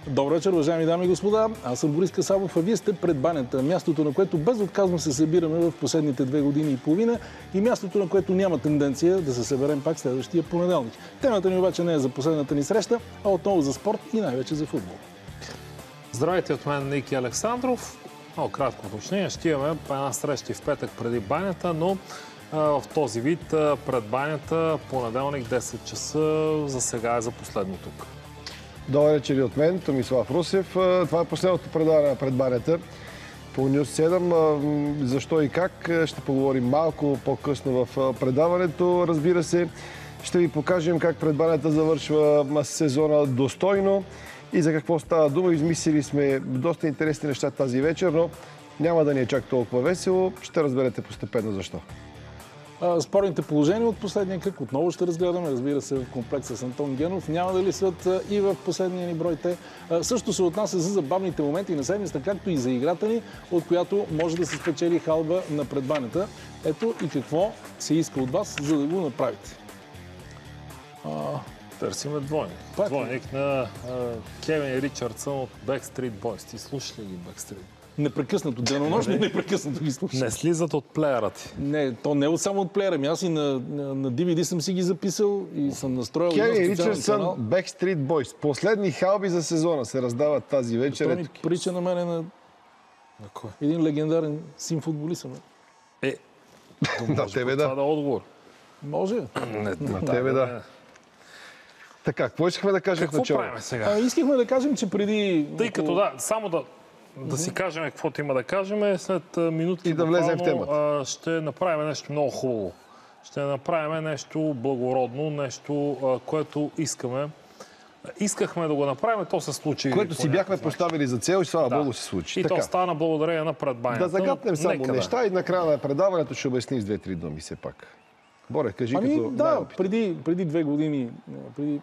Добър вечер, уважаеми дами и господа. Аз съм Борис Касабов, а вие сте пред банята. Мястото, на което безотказно се събираме в последните 2 години и половина и мястото, на което няма тенденция да се съберем пак следващия понеделник. Темата ни обаче не е за последната ни среща, а отново за спорт и най-вече за футбол. Здравейте от мен, Ники Александров. Много кратко уточнение. Ще имаме една среща в петък преди банята, но в този вид пред банята понеделник 10 часа за сега е за последно тук. Добър вечер и от мен, Томислав Русев. Това е последното предаване пред банята по Нюс 7. Защо и как ще поговорим малко по-късно в предаването. Разбира се, ще ви покажем как пред банята завършва сезона достойно и за какво става дума. Измислили сме доста интересни неща тази вечер, но няма да ни е чак толкова весело. Ще разберете постепенно защо. Спорните положения от последния кръг отново ще разгледаме, разбира се, в комплекса с Антон Генов. Няма да липсват и в последния ни брой те. Също се отнася за забавните моменти на седмицата, както и за играта ни, от която може да се спечели халба на предбанята. Ето и какво се иска от вас, за да го направите. Търсиме двойник. Двойник на Кевин Ричардсън от Backstreet Boys. Ти слушаш ли ги Backstreet? Непрекъснато, денонощно непрекъснато ги слушам. Не слизат от плеера ти. Не, то не е само от плеера. Аз и на DVD съм си ги записал и съм настроил. Кевин Ричардсън, Backstreet Boys. Последни халби за сезона се раздават тази вечер. Това ми прилича на мене на кой? един легендарен симфутболист. На тебе да. Това да е отговор. Може. На тебе да. Така, какво искахме да кажем в начало? Какво правим сега? Искахме да кажем, че преди... Тъй като само да си кажем каквото има да кажем, след минутки и да влезем в темата. Ще направим нещо много хубаво. Ще направим нещо благородно, нещо, което искаме. Искахме да го направим, то се случи. Което си бяхме поставили за цел и слава Богу се случи. И така. То стана благодарение на предбанята. Да загатнем само неща и накрая на предаването ще обясним с 2-3 думи все пак. Боре, кажи като... Да, преди 2 години,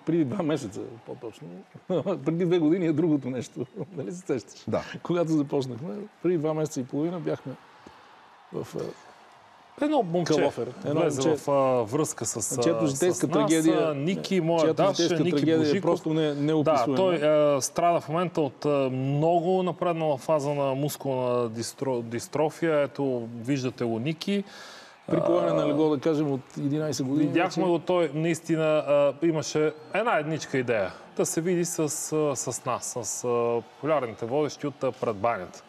преди 2 месеца по-точно, преди 2 години е другото нещо, нали се сещаш? Да. Когато започнахме, преди 2 месеца и половина бяхме в едно момче влезе в връзка с житейска трагедия. Ники, моя Даша, Ники Божиков. Просто неописуема. Да, той страда в момента от много напреднала фаза на мускулна дистрофия. Ето, виждате го Ники. Приколане на легло, да кажем, от 11 години. Видяхме го, той наистина имаше една едничка идея. Да се види с нас, с популярните водещи от предбанята.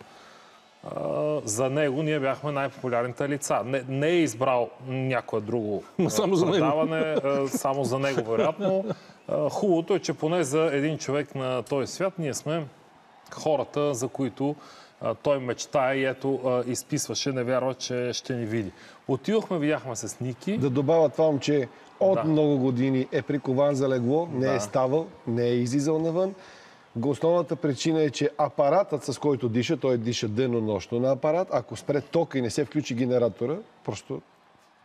За него ние бяхме най-популярните лица. Не е избрал някое друго предаване, само за него, вероятно. Хубавото е, че поне за един човек на този свят ние сме хората, за които той мечтае и ето изписваше, не вярва, че ще ни види. Отидохме, видяхме се с Ники. Да добавя това момче от много години е прикован за легло, не е ставал, не е излизал навън. Основната причина е, че апаратът, с който диша, той диша денонощно на апарат, ако спре тока и не се включи генератора, просто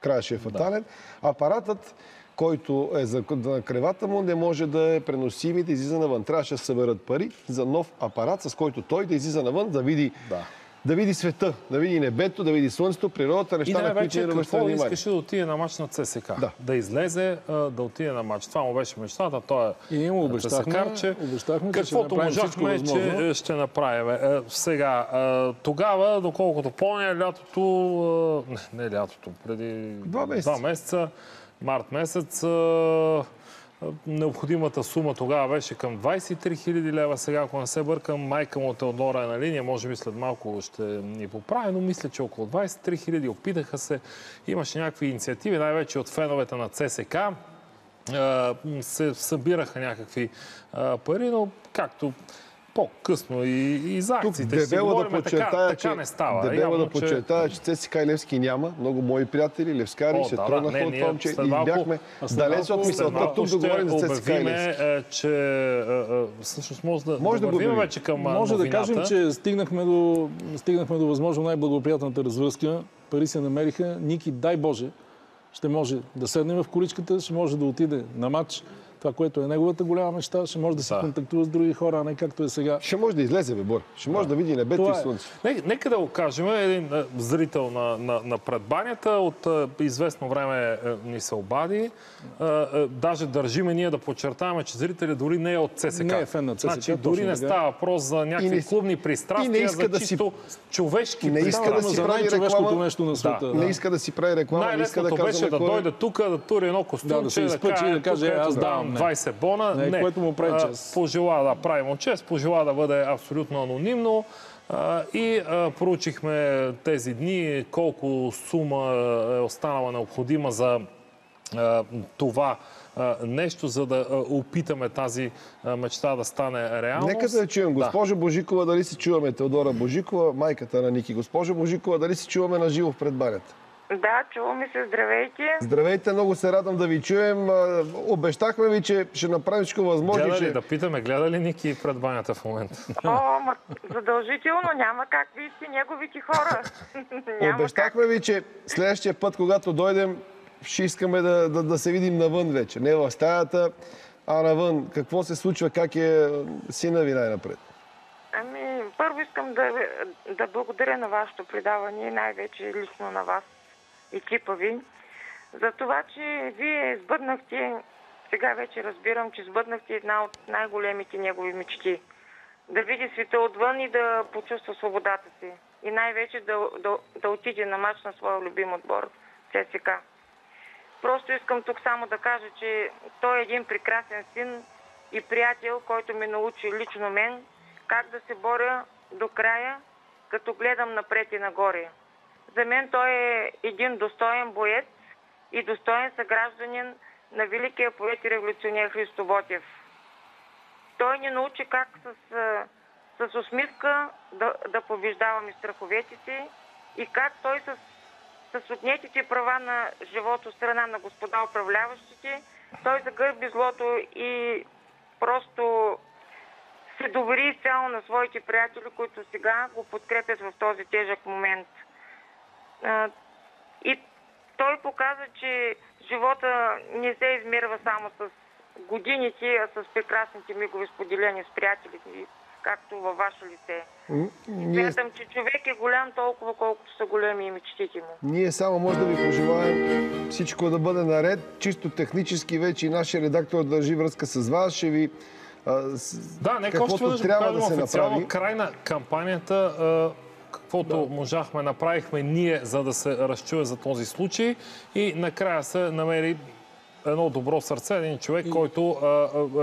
краят ще е фатален. Апаратът, който е на кревата му, не може да е преносим и да излиза навън. Трябваше да съберат пари за нов апарат, с който той да излиза навън, да види света, да види небето, да види слънцето, природата, неща, на които не обръща внимание. Искаше да отиде на мач на ЦСКА. Да излезе, да отиде на мач. Това му беше мечтата. Той и ние му обещахме, каквото можахме, че ще направим. Сега, тогава, доколкото помня, лятото, не лятото, преди 2 месеца, март месец, необходимата сума тогава беше към 23 000 лева. Сега, ако не се бъркам, майка му Теодора е на линия. Може би след малко ще ни поправи, но мисля, че около 23 000 опитаха се. Имаше някакви инициативи, най-вече от феновете на ЦСКА. Се събираха някакви пари, но както по-късно и за акциите ще си говорим, така не става. Дебело да подчертая, че ЦСКА и Левски няма. Много мои приятели, левскари, се тронаха от това момче и бяхме далеч от мисълта тук да говорим за ЦСКА и Левски. Че всъщност може да вървим вече към новината. Може да кажем, че стигнахме до възможно най-благоприятната развръзка. Пари се намериха. Ники, дай Боже, ще може да седне в количката, ще може да отиде на матч това, което е неговата голяма мечта, ще може да се контактува с други хора, а не както е сега. Ще може да излезе, Бор. Ще може да види небето и слънце. Нека да го кажем. Един зрител на предбанята от известно време ни се обади. Даже държиме ние да подчертаваме, че зрителя дори не е от ЦСКА. Не е фен на ЦСКА. Значи дори не става въпрос за някакви клубни пристрастия, за чисто човешки пристрастия. Не иска да си прави реклама, не иска да казва. Най-лесното беше да дойде тук, да тури едно костюмче, да каже, аз давам 20 бона. Не, което му прави чест. Пожела да прави му чест, пожела да бъде абсолютно анонимно. И проучихме тези дни колко сума е останала необходима за това нещо, за да опитаме тази мечта да стане реалност. Нека да я чуем. Госпожо Божикова, дали си чуваме? Теодора Божикова, майката на Ники. Госпожо Божикова, дали си чуваме на живо в предбанята? Да, чуваме се. Здравейте. Здравейте, много се радвам да ви чуем. Обещахме ви, че ще направим всичко възможно. Да питаме, гледа ли Ники пред банята в момента? Задължително, няма как. Вие сте неговите хора. Обещахме ви, че следващия път, когато дойдем, ще искаме да се видим навън вече. Не в стаята, а навън. Какво се случва, как е сина ви най-напред? Първо искам да благодаря на вашето предаване, най-вече лично на вас, екипа ви, за това, че вие сбъднахте, сега вече разбирам, че сбъднахте една от най-големите негови мечти. Да види света отвън и да почувства свободата си. И най-вече да отиде на мач на своя любим отбор, ЦСКА. Просто искам тук само да кажа, че той е един прекрасен син и приятел, който ме научи лично мен как да се боря до края, като гледам напред и нагоре. За мен той е един достоен боец и достоен съгражданин на великия поет и революционер Христо Ботев. Той ни научи как с усмивка да побеждаваме страховете си и как той с отнетите права на живот от страна на господа управляващите, той загърби злото и просто се довери изцяло на своите приятели, които сега го подкрепят в този тежък момент. И той показа, че живота не се измерва само с годините, а с прекрасните мигове споделени с приятелите, както във ваше лице. Смятам, че човек е голям толкова, колкото са големи и мечтите му. Ние само може да ви пожелаем всичко да бъде наред. Чисто технически вече и нашия редактор държи връзка с вас. Ще ви нека още веднъж го кажем официално. Край на кампанията, каквото можахме, направихме ние, за да се разчуе за този случай и накрая се намери едно добро сърце, един човек, който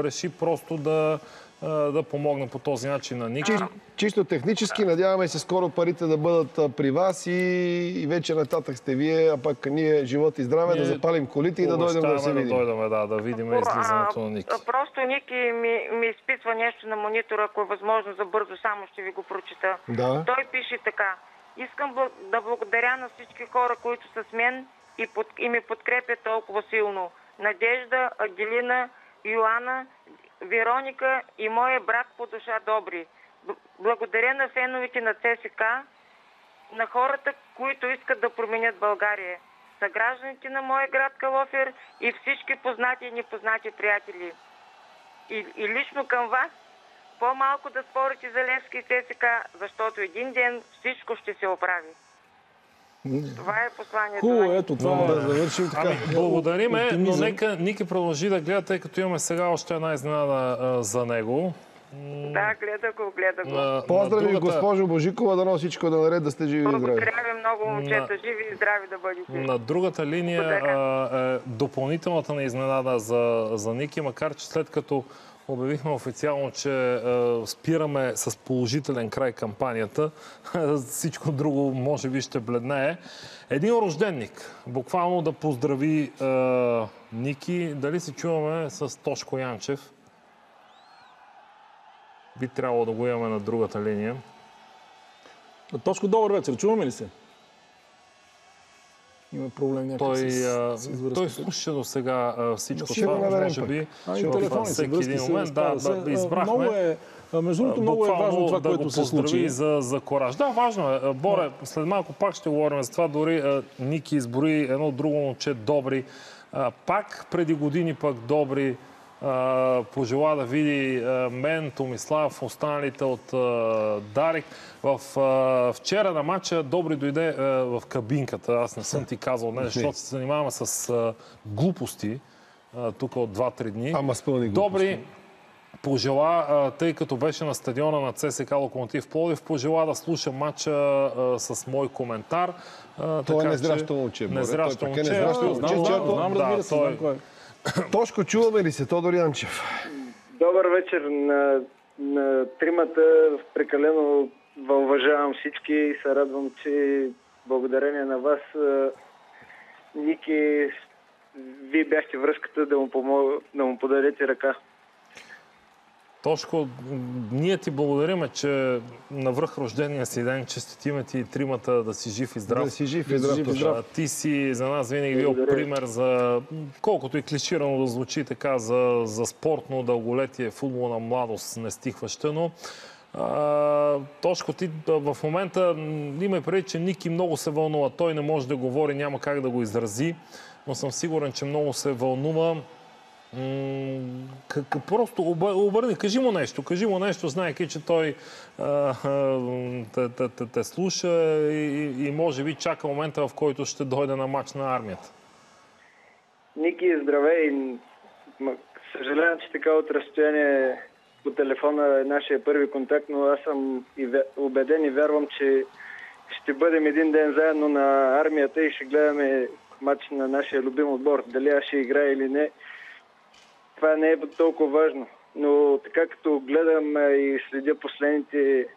реши просто да помогне по този начин на Ники. Чисто технически, надяваме се скоро парите да бъдат при вас и вече нататък сте вие, а пък ние живот и здраве, да запалим колите и да дойдем да се видим. Да видим излизането на Ники. Просто Ники ми изписва нещо на монитора, ако е възможно за бързо, само ще ви го прочита. Да. Той пише така: искам да благодаря на всички хора, които са с мен и ме подкрепят толкова силно. Надежда, Аделина, Йоана, Вероника и моя брат по душа Добри. Благодаря на феновете на ЦСКА, на хората, които искат да променят България, съгражданите на моя град Калофер и всички познати и непознати приятели. И лично към вас, по-малко да спорите за Левски и ЦСКА, защото един ден всичко ще се оправи. Това е посланието. Хубаво, ето това да завършим така. Благодариме, но нека Ники продължи да гледа, тъй като имаме сега още една изненада за него. Да, гледа го. Поздрави, госпожо Божикова, дано всичко да наред, да сте живи и здрави. Благодаря ви много, момчета, живи и здрави да бъдете. На другата линия е допълнителната на изненада за Ники, макар че след като обявихме официално, че спираме с положителен край кампанията. Всичко друго може би ще бледнее. Един рожденник, буквално да поздрави Ники. Дали се чуваме с Тошко Янчев? Би трябвало да го имаме на другата линия. Тошко, добър вечер. Чуваме ли се? Има проблем някакъв с връзката. Той слуша до сега всичко това, може би във всеки един момент. Да, избрахме. Между другото, много е важно това, което се случи. За кораж. Да, важно е. Боре, след малко пак ще говорим за това. Дори Ники изброи едно друго момче, Добри. Пак преди години пък Добри пожела да види мен, Томислав, останалите от Дарик. Вчера на матча Добри дойде в кабинката. Аз не съм ти казал днес, защото се занимаваме с глупости тук от 2-3 дни. Ама с пълни глупости. Добри пожела, тъй като беше на стадиона на ЦСКА Локомотив Пловдив, пожела да слуша матча с мой коментар. Той е незрящо момче. Незрящо момче. Знам, разбира се, знам кой е. Тошко, чуваме ли се? Тодор Янчев. Добър вечер на тримата. Прекалено уважавам всички и се радвам, че благодарение на вас, Ники, вие бяхте връзката да му подадете ръка. Тошко, ние ти благодариме, че навръх рождения си ден честитиме ти и тримата да си жив и здрав. Да си жив и здрав. Ти си за нас винаги бил пример за, колкото и клиширано да звучи така, за спортно дълголетие, футболна младост, не стихваща, но Тошко, ти в момента има преди, че Ники много се вълнува. Той не може да говори, няма как да го изрази, но съм сигурен, че много се вълнува. Просто обърни, кажи му нещо, знаеки, че той те слуша и може би чака момента, в който ще дойде на матч на армията. Ники, здравей! Съжалявам, че така от разстояние по телефона е нашия първи контакт, но аз съм убеден и вярвам, че ще бъдем един ден заедно на армията и ще гледаме матч на нашия любим отбор. Дали аз ще играя или не, това не е толкова важно. Но така като гледам и следя последните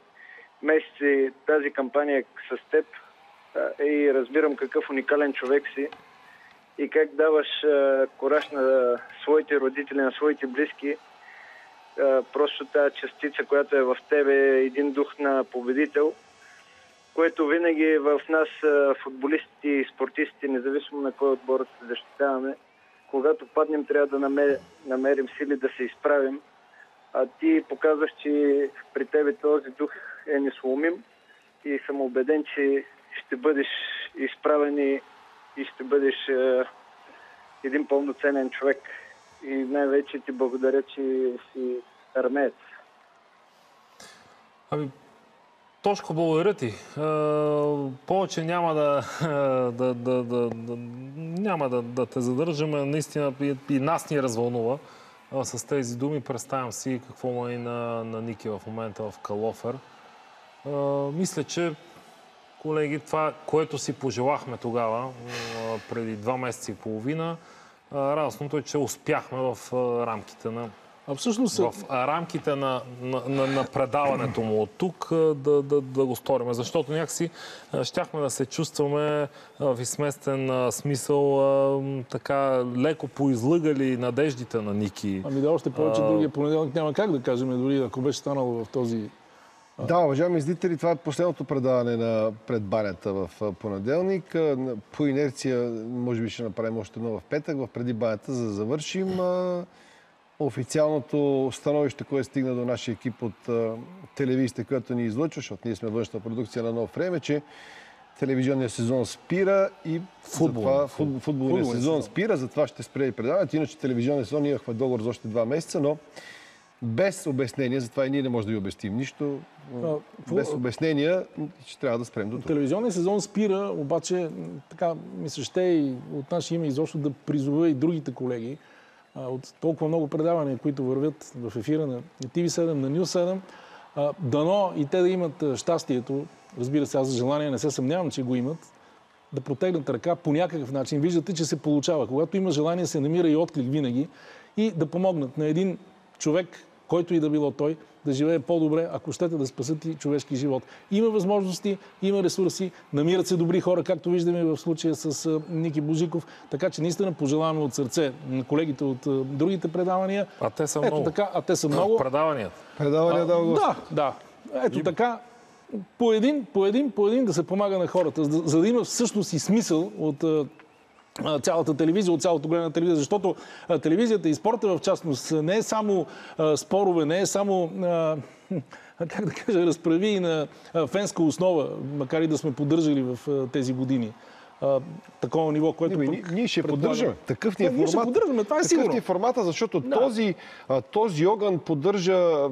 месеци тази кампания с теб и разбирам какъв уникален човек си и как даваш кураж на своите родители, на своите близки, просто тази частица, която е в тебе, е един дух на победител, което винаги в нас, футболистите и спортистите, независимо на кой отбор се защитаваме, когато паднем, трябва да намерим сили да се изправим. А ти показваш, че при тебе този дух е несломим и съм убеден, че ще бъдеш изправен и ще бъдеш един пълноценен човек. И най-вече ти благодаря, че си армеец. Тошко, благодаря ти. Повече няма да те задържаме. Наистина и нас ни развълнува с тези думи. Представям си какво му е на Ники в момента в Калофер. Мисля, че, колеги, това, което си пожелахме тогава, преди 2 месеца и половина, радостното е, че успяхме в рамките на рамките на предаването му от тук да го сториме. Защото някакси щяхме да се чувстваме в изместен смисъл така леко поизлъгали надеждите на Ники. Ами да, още повече другия понеделник няма как да кажем, дори ако беше станало в този... Да, уважаеми зрители, това е последното предаване на предбанята в понеделник. По инерция, може би ще направим още едно в петък, в преди банята, за да завършим. Официалното становище, което стигна до нашия екип от телевизията, която ни излъчва, защото ние сме външна продукция на Ново време, че телевизионният сезон спира и футболният сезон спира, затова ще спре и предаването. Иначе телевизионният сезон имахме договор за още 2 месеца, но без обяснение, затова и ние не можем да ви обясним нищо. Без обяснения, че трябва да спрем до това. Телевизионният сезон спира, обаче така ми се ще и от наше име изобщо да призова и другите колеги от толкова много предавания, които вървят в ефира на TV7, на News 7. Дано и те да имат щастието, разбира се, аз за желание не се съмнявам, че го имат, да протегнат ръка по някакъв начин. Виждате, че се получава. Когато има желание, се намира и отклик винаги и да помогнат на един човек, който и да било той, да живее по-добре, ако щете да спасат и човешки живот. Има възможности, има ресурси, намират се добри хора, както виждаме в случая с Ники Божиков. Така че наистина пожелаваме от сърце на колегите от другите предавания. А те са много. Така, а те са много. Предавания, да. Ето така, по един да се помага на хората, за да има всъщност и смисъл от цялата телевизия, от цялото гледане на телевизия, защото телевизията и спорта в частност не е само спорове, не е само, как да кажа, разправи и на фенска основа, макар и да сме поддържали в тези години. такова ниво, което... Ние ще поддържаме. Такъв ни е Ние ще поддържаме, това е сигурно. Такъв ни е формата, защото този огън поддържа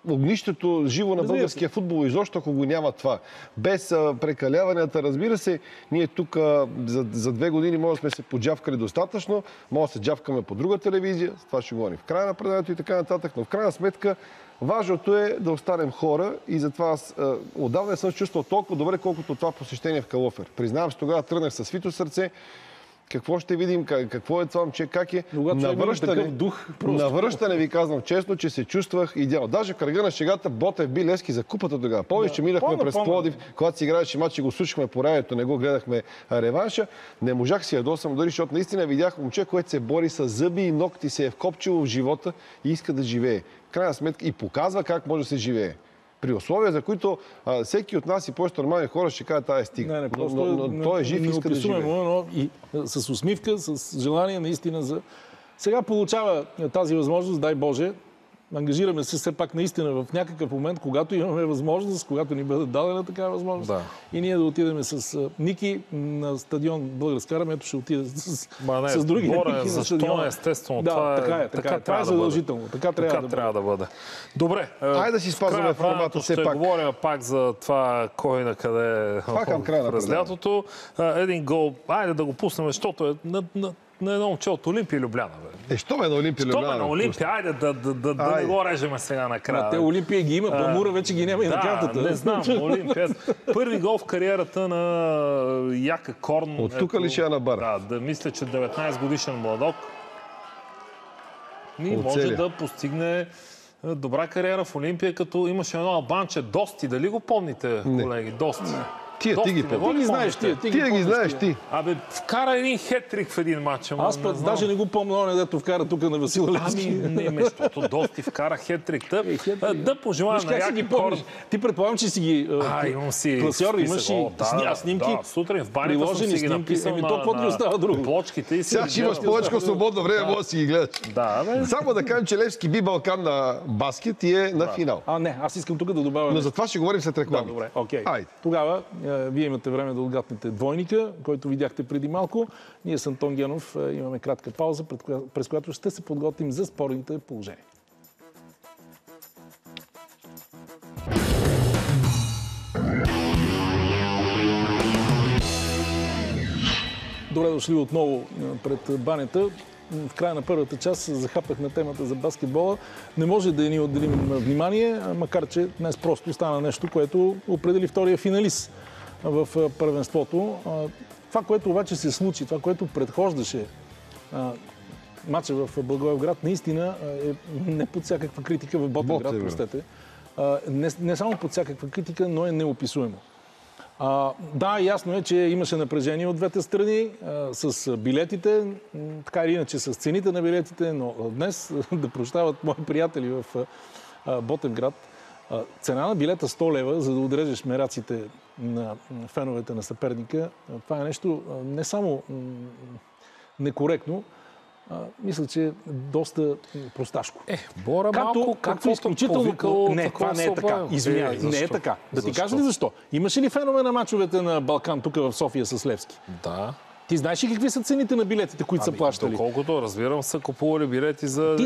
огнището живо на българския футбол. Изобщо, ако го няма това. Без прекаляванията, разбира се, ние тук за 2 години може да сме се поджавкали достатъчно, може да се джавкаме по друга телевизия, това ще говорим в края на предаването и така нататък, но в крайна сметка важното е да останем хора и затова аз отдавна не съм чувствал толкова добре, колкото това посещение в Калофер. Признавам, че тогава тръгнах със свито сърце. Какво ще видим, какво е това момче, как е. Навръщане ви казвам честно, че се чувствах идеално. Даже в кръга на шегата Ботев би Левски за купата тогава. Помниш, че минахме през Пловдив, когато си играеше матч и го слушахме по радиото, не го гледахме реванша. Не можах си ядосам дори, защото наистина видях момче, което се бори с зъби и ногти, се е вкопчило в живота и иска да живее. В крайна сметка и показва как може да се живее. При условия, за които всеки от нас и повечето нормални хора ще кажат, тая стига. Но той е жив и иска да живее. Но и с усмивка, с желание наистина за... Сега получава тази възможност, дай Боже, ангажираме се все пак наистина в някакъв момент, когато имаме възможност, когато ни бъде дадена такава възможност. Да. И ние да отидем с Ники на стадион Българска армия, ще отиде с други Ники на стадиона. Естествено. Да, това е задължително. Така трябва да бъде. Добре. Айде да си спазваме формата все пак. Ще говорим пак за това кой на къде през лятото. Един гол. Айде да го пуснем, защото е на едно момче от Олимпия Любляна. Що ме на Олимпия Любляна? Що ме на Олимпия? Айде да не го режеме сега накрая. Те Олимпия ги има, Памура вече ги няма и на картата. Не знам, Олимпия. Първи гол в кариерата на Яка Корн. От тук ли ще я набара? Да, мисля, че 19 годишен младок. Може да постигне добра кариера в Олимпия, като имаше едно албанче Дости. Дали го помните, колеги? Дости. Ти ги знаеш, ти ги знаеш ти. Абе, вкара един хетрик в един матч. Аз път даже не го помня, дето вкара тук на Васил Левски. Не, защото Дости вкара хетрик. Да пожелая на Яки Корн. Ти предполагам, че си ги класьор, имаш и снимки. Сутрин в банята съм си ги написал на плочките. Сега ще имаш повече свободно време, може да си ги гледаш. Само да кажем, че Левски би Балкан на баскет и е на финал. Не, аз искам тук да добавя. Но за това ще говорим след реклами. Добре, окей. Тогава вие имате време да отгатнете двойника, който видяхте преди малко. Ние с Антон Генов имаме кратка пауза, през която ще се подготвим за спорните положения. Добре дошли отново пред банята. В края на първата част захапахме темата за баскетбола. Не може да ни отделим внимание, макар че днес просто стана нещо, което определи втория финалист в първенството. Това, което обаче се случи, това, което предхождаше матча в Благоевград, наистина е не под всякаква критика в Ботевград, простете. Не само под всякаква критика, но е неописуемо. Да, ясно е, че имаше напрежение от двете страни с билетите, така или иначе с цените на билетите, но днес, да прощават мои приятели в Ботевград, цена на билета 100 лева, за да отрежеш мераците на феновете на съперника, това е нещо не само некоректно, мисля, че е доста просташко. Бора малко, както изключително... Не, това не е така. Извинявай, не е така. Да ти кажа ли защо? Имаше ли фенове на мачовете на Балкан тук в София с Левски? Да. Ти знаеш ли какви са цените на билетите, които са плащали? Доколкото разбирам, са купували билети за...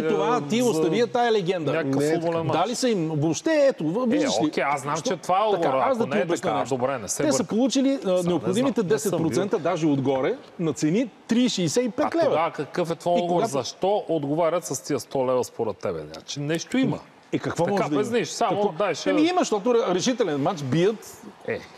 Ти остави тая легенда. Някакъв футболен мач. Дали са им въобще, ето, виждаш ли? Окей, аз знам, че това е отгоре. Ако не е така, добре, не се Те са получили необходимите 10%, даже отгоре, на цени 3,65 лева. Тогава какъв е твой отговор? Защо отговарят с тия 100 лева според тебе? Значи нещо има. Какво така, може да има? Само има, защото решителен матч бият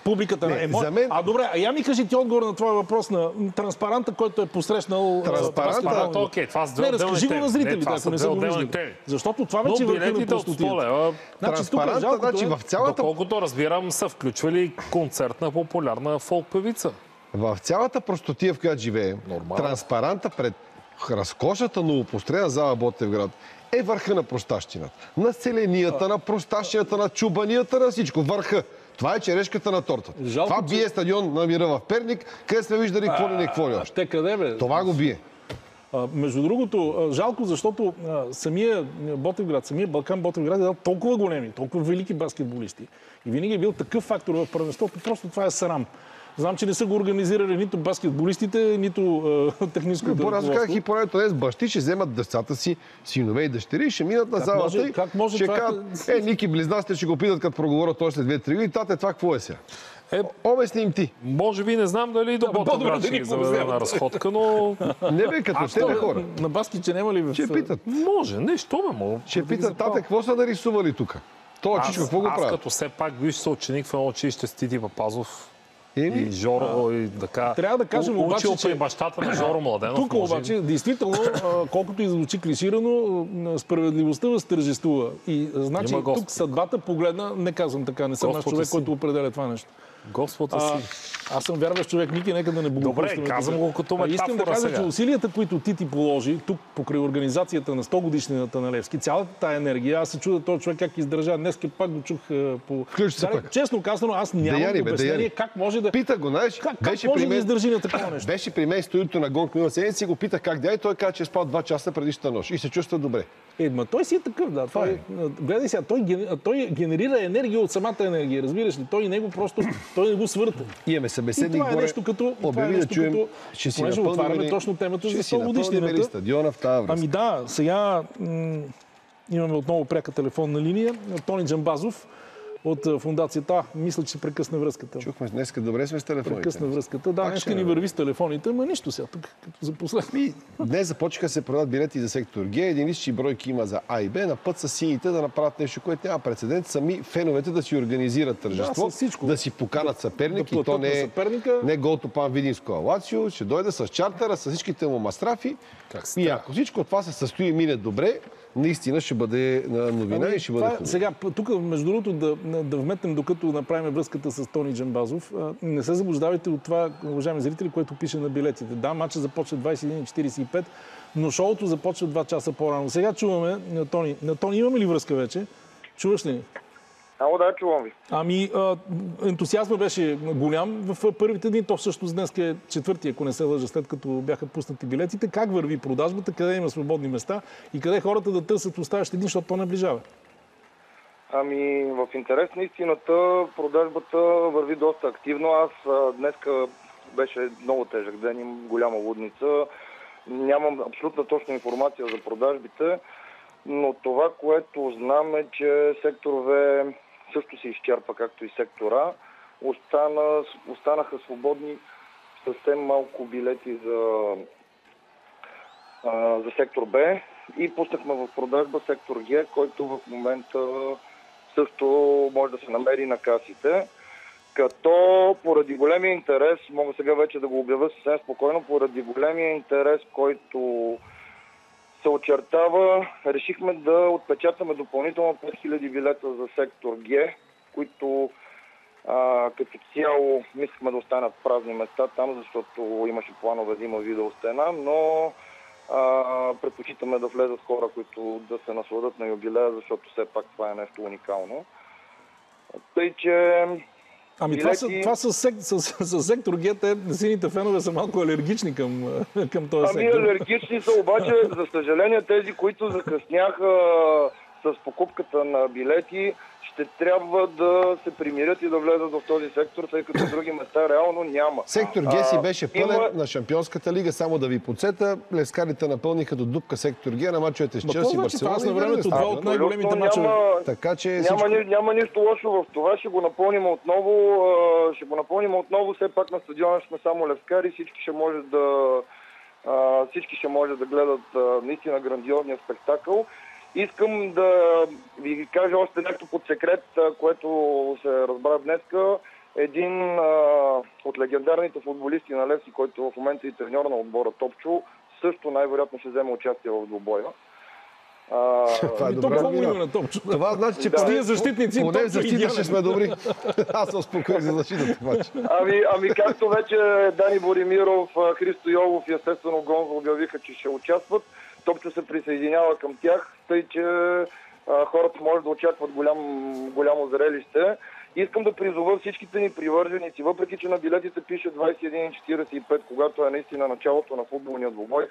публиката на емоция. Мен... Добре, я ми кажи ти отговор на твоя въпрос на транспаранта, който е посрещнал... Транспаранта? Окей, това са две отделни разкажи го на зрителите, ако не са го виждали. Защото това вече върху на простотията. Транспаранта, значи в цялата... Доколкото разбирам, са включвали концертна популярна фолк певица. В цялата простотия, в която живеем, транспаранта пред разкошната новопостроена зала Ботевград е върха на простащината. На селенията, на простащината, на чубанията, на всичко. Върха. Това е черешката на тортата. Това бие стадион на Мира в Перник, къде сме виждали какво ли не какво ли. Ще къде, бе? Това го бие. Между другото, жалко, защото самия Ботевград, самия Балкан Ботевград е дал толкова големи, толкова велики баскетболисти. И винаги е бил такъв фактор в първенството. Просто това е срам. Знам, че не са го организирали нито баскетболистите, нито техническото Аз ръководство. казах и поне днес бащи ще вземат децата си, синове и дъщери и ще минат на залата и ще кажат, Ники близнаците ще го питат, като проговорят той след 2-3 години, тате, това какво е сега? Обясни им ти. Може би не знам дали до Ботоград ще ги заведе на разходка, но... Не бе, като тебе хора. На баски, че няма ли в... Ще питат. Може, нещо ме мога. Ще питат, тате, какво са нарисували тук? Това чичко, какво го правят? Аз като все пак виж съученик в едно училище с Тити Папазов и Жоро, и така. Трябва да кажем обаче, учил при бащата на Жоро Младенов. Тук обаче, действително, колкото и звучи клиширано, справедливостта възтържествува. И значи тук съдбата погледна, не казвам така, не съм наш човек, който определя това нещо. Господа си. Аз съм вярващ човек, Ники, нека да не богопущаме. Добре, казвам го като метафора. Искам да кажа, че усилията, които Тити положи тук покрай организацията на 100 годишнината на Левски, цялата тая енергия, аз се чудя този човек как издържа. Днес пак го чух по... Честно казано, аз нямам обяснение как може да... Пита го, знаеш, как може да издържи на такова нещо. Беше при мен студиото на Гонк минала седмица и го питах как да и той каза, че е спал 2 часа предишната нощ и се чувства добре. Той си е такъв, да. Гледай сега, той генерира енергия от самата енергия, разбираш ли? Той не го свърта. Имаме събеседник горе. Обяви да чуем, ще си отваряме точно темата за 100 годишнината. Стадиона в тази връзка. Ами да, сега имаме отново пряка телефонна линия. Тони Джамбазов от фундацията. Мисля, че се прекъсна връзката. Чухме, днеска добре сме с телефоните. Прекъсна връзката. Да, днеска ни върви с телефоните, ама нищо сега тук, като за последни. Днес започнаха се продават билети за сектор Г. Единични бройки има за А и Б. На път са сините да направят нещо, което няма прецедент. Сами феновете да си организират тържество, да си поканат съперник и то не Голтопан Видинско Лацио. Ще дойде с чартера, с всичките му мастрафи. И ако всичко това се състои и мине добре, наистина ще бъде новина и ще бъде хубаво. Сега, тук, между другото, да вметнем, докато направим връзката с Тони Джамбазов, не се заблуждавайте от това, уважаеми зрители, което пише на билетите. Да, матчът започва 21:45, но шоуто започва 2 часа по-рано. Сега чуваме на Тони. На Тони имаме ли връзка вече? Чуваш ли? Ало, да, чувам ви. Ами, ентусиазма беше голям в първите дни. То всъщност днес е четвърти, ако не се лъжа, след като бяха пуснати билетите. Как върви продажбата, къде има свободни места и къде хората да търсят оставащи дни, защото то наближава? Ами, в интерес на истината, продажбата върви доста активно. Аз днеска беше много тежък ден, имам голяма лудница. Нямам абсолютно точна информация за продажбите, но това, което знам е, че сектор В също се изчерпа, както и сектора. Останаха свободни съвсем малко билети за сектор Б и пуснахме в продажба сектор Г, който в момента също може да се намери на касите. Като поради големия интерес, мога сега вече да го обявя съвсем спокойно, поради големия интерес, който се очертава, решихме да отпечатаме допълнително 5000 билета за сектор Г, които като цяло мислихме да останат празни места там, защото имаше планове да има видеостена, но предпочитаме да влезат хора, които да се насладат на юбилея, защото все пак това е нещо уникално. Тъй, че ами билети... това с сектор Г, сините фенове са малко алергични към този сектор. Ами алергични са, обаче, за съжаление, тези, които закъсняха с покупката на билети, ще трябва да се примирят и да влезат в този сектор, тъй като други места реално няма. Сектор Г си беше пълен на Шампионската лига, само да ви подсета. Лескарите напълниха до дупка сектор Г на мачовете с Челси, Барселона. Това на времето два от най-големите мачове. Така че няма нищо лошо в това. Ще го напълним отново. Все пак на стадиона сме само левскари. Всички ще може да гледат наистина грандиозния спектакъл. Искам да ви кажа още нещо под секрет, което се разбра днеска. Един от легендарните футболисти на Левски, който в момента е треньор на отбора Топчо, също най-вероятно ще вземе участие в двубоя. Това е добре. Това значи, че поне защитници, поне защита ще сме добри. Аз съм спокоен за защитата. Ами както вече Дани Боримиров, Христо Йолов и естествено Гонзо обявиха, че ще участват, Топчо се присъединява към тях, тъй че хората може да очакват голямо зрелище. Искам да призова всичките ни привърженици, въпреки че на билетите пише 21:45, когато е наистина началото на футболния двубой,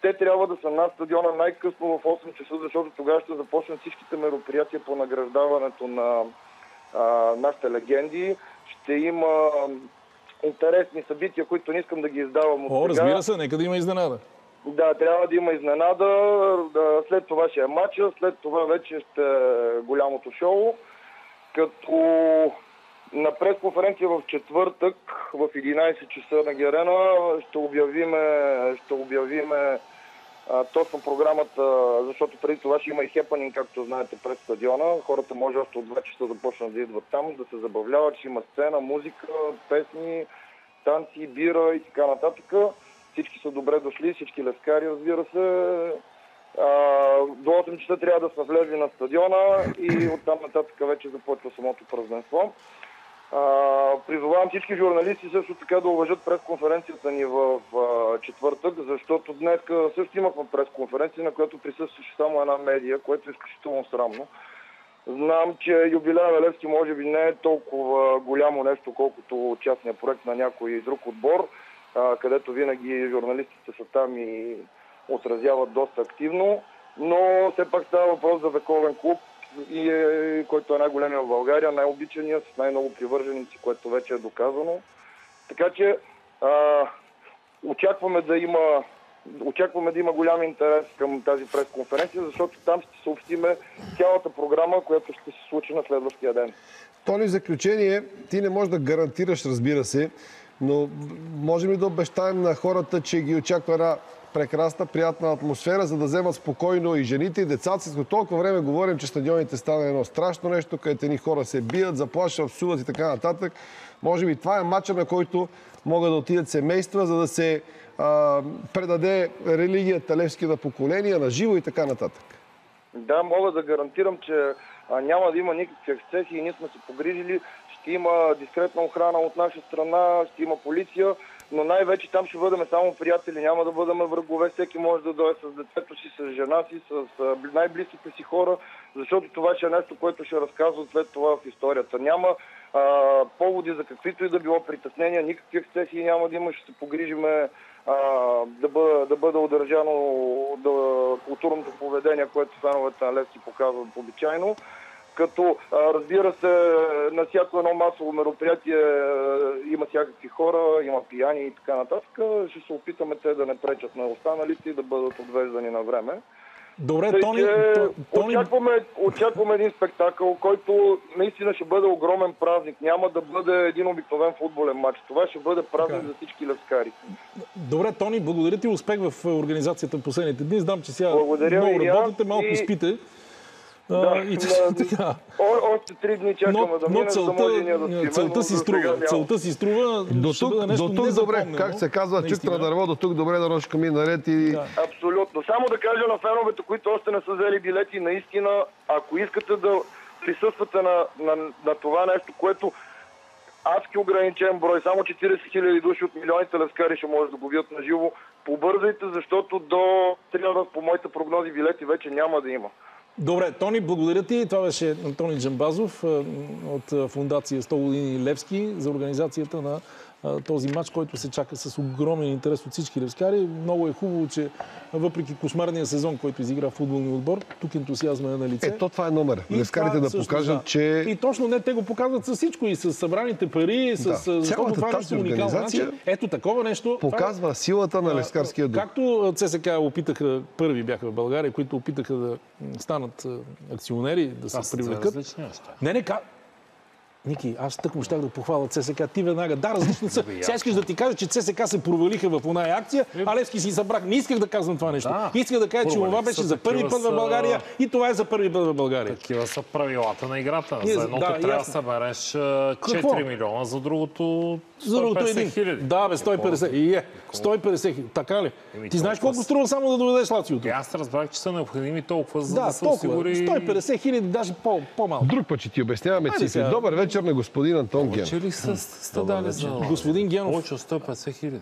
те трябва да са на стадиона най-късно в 8 часа, защото тогава ще започнат всичките мероприятия по награждаването на нашите легенди. Ще има интересни събития, които не искам да ги издавам от О, сега. разбира се, нека да има изненада. Да, трябва да има изненада. След това ще е матча, след това вече ще е голямото шоу. Като на пресконференция в четвъртък в 11 часа на Герена ще обявиме точно програмата, защото преди това ще има и хепанинг, както знаете, пред стадиона. Хората може още от 2 часа започнат да идват там, да се забавляват, ще има сцена, музика, песни, танци, бира и така нататък. Всички са добре дошли, всички лескари, разбира се. До 8 часа трябва да са влезли на стадиона и оттам нататък вече започва самото празненство. Призовавам всички журналисти също така да уважат пресконференцията ни в четвъртък, защото днес също имахме пресконференция, на която присъстваше само една медия, което е изключително срамно. Знам, че юбилея на Левски може би не е толкова голямо нещо, колкото частния проект на някой друг отбор, където винаги журналистите са там и отразяват доста активно, но все пак става въпрос за вековен клуб, който е най-големия в България, най-обичания, с най-много привърженици, което вече е доказано. Така че очакваме да има голям интерес към тази пресконференция, защото там ще съобщиме цялата програма, която ще се случи на следващия ден. Тони, в заключение, ти не можеш да гарантираш, разбира се, но можем ли да обещаем на хората, че ги очаква една прекрасна, приятна атмосфера, за да вземат спокойно и жените, и децата си. Толкова време говорим, че стадионите стана едно страшно нещо, където ни хора се бият, заплашват, псуват и така нататък. Може би това е матча, на който могат да отидат семейства, за да се предаде религията Левски на поколения, на живо и така нататък. Да, мога да гарантирам, че няма да има никакви ексцесии и ние сме се погрижили. Ще има дискретна охрана от наша страна, ще има полиция, но най-вече там ще бъдем само приятели, няма да бъдем врагове. Всеки може да дойде с детето си, с жена си, с най-близките си хора, защото това ще е нещо, което ще разказват след това в историята. Няма поводи за каквито и да било притеснения, никакви ексцесии няма да има, ще се погрижиме да бъде удържано културното поведение, което феновете на Левски показват обичайно. Като, разбира се, на всяко едно масово мероприятие има всякакви хора, има пияни и така нататък. Ще се опитаме те да не пречат на останалите и да бъдат отвеждани на време. Добре, Тони... Очакваме един спектакъл, който наистина ще бъде огромен празник. Няма да бъде един обикновен футболен матч. Това ще бъде празник за всички левскари. Добре, Тони, благодаря ти, успех в организацията в последните дни. Знам, че сега благодаря много работите, малко спите. Да, още 3 дни чакаме да мине, за да може ние да спиме. Целта си струва. До тук добре, как се казва, чук на дърво, до тук добре, дорожка ми наред и... Абсолютно. Само да кажа на феновете, които още не са взели билети, наистина, ако искате да присъствате на това нещо, което адски ограничен брой, само 40 000 души от милионите левскари ще може да го видят на живо, побързайте, защото до сряда по моите прогнози билети вече няма да има. Добре, Тони, благодаря ти. Това беше Тони Джамбазов от фондация 100 години Левски за организацията на този матч, който се чака с огромен интерес от всички левскари. Много е хубаво, че въпреки кошмарния сезон, който изигра футболния отбор, тук ентусиазма е на лице. Ето това е номер. Левскарите да покажат, че... И точно не, те го показват с всичко, и с събраните пари, цялата тази организация ето такова нещо показва силата на левскарския дух. Както ЦСК опитаха, първи бяха в България, които опитаха да станат акционери, да се привлекат. Ники, аз тъкмо щях да похваля ЦСК. Ти веднага. Да, различни са. Сега искаш да ти кажа, че ЦСК се провалиха в оная акция, а Левски си събрах. Не исках да казвам това нещо. Исках да кажа, че това беше за първи път в България и това е за първи път в България. Такива са правилата на играта. За едното трябва да събереш 4 милиона, за другото 150 хиляди. Да, бе, 150. 150 хиляди. Така ли? Ти знаеш колко струва само да доведеш Лациото? Аз разбрах, че са необходими толкова, за да се осигури... 150 хиляди, даже по-малко. Друг път ще ти обясняваме цифри. Добър вечер на господин Антон Генов. Че ли сте дали за... Господин Генов... Повече от 150 хиляди.